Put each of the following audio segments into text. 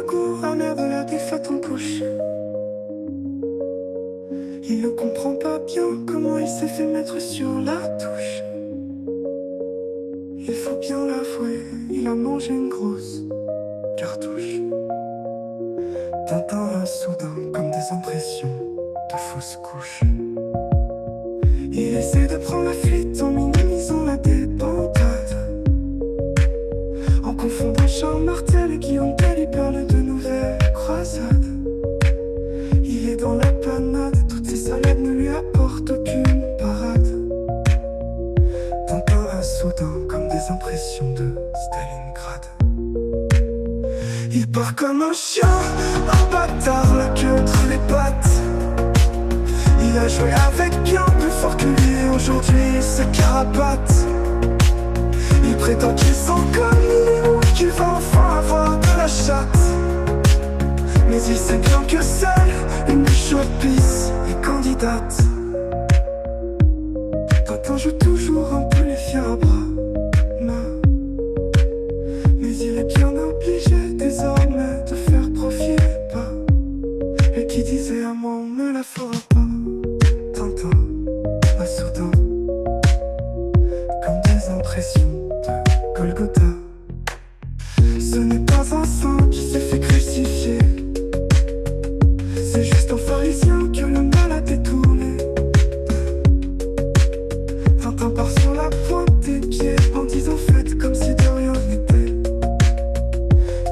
le goût amer de la défaite en bouche. Il ne comprend pas bien comment il s'est fait mettre sur la touche. Il faut bien l'avouer, il a mangé une grosse cartouche. Tintin a soudain comme des impressions de fausses couches. Il essaie de prendre la fuite en minimisant la débandade, en confondant Charles Martel et Guillaume Tell, il parle de nouvelles croisades. Il est dans la panade, toutes ces salades ne lui apportent aucune parade. Tintin a soudain comme des impressions de Stalingrad. Il part comme un chien, un bâtard, la queue entre les pattes. Il a joué avec bien plus fort que lui et aujourd'hui il se carapate. Il prétend qu'il sent comme lui ou qu'il va enfin avoir de la chatte. Mais il sait bien que seule une chaude pisse est candidate. Tintin joue toujours un peu les fiers à bras, mais il est bien obligé désormais de faire profil bas. Et qui disait à moi on ne la fera pas. Tintin a soudain comme des impressions de Golgotha. Ce n'est pas un saint qui s'est fait crucifier, c'est juste un pharisien que le mal a détourné. Tintin part sur la pointe des pieds en disant faites comme si de rien n'était.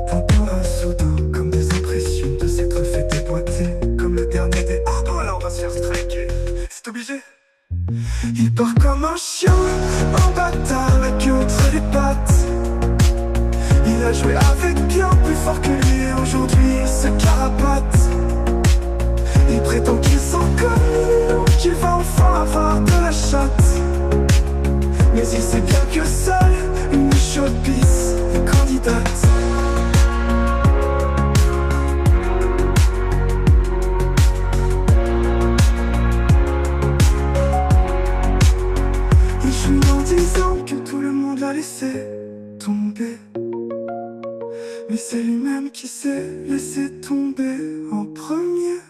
Tintin a soudain comme des impressions de s'être fait déboîter comme le dernier des hardons. Alors on va se faire striker, c'est obligé. Il part comme un chien, un bâtard, la queue entre les pattes. Il a joué avec bien plus fort que lui et aujourd'hui il se carapate. Il prétend qu'il sent comme lui ou qu'il va enfin avoir de la chatte. Mais il sait bien que seule une chaude pisse est candidate. Il joue en disant que tout le monde l'a laissé tomber, mais c'est lui-même qui s'est laissé tomber en premier.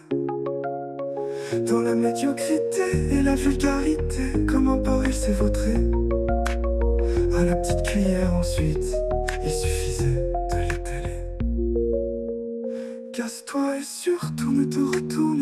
Dans la médiocrité et la vulgarité, comme un porc il s'est vautré. À la petite cuillère ensuite, il suffisait de l'étaler. Casse-toi et surtout ne te retourne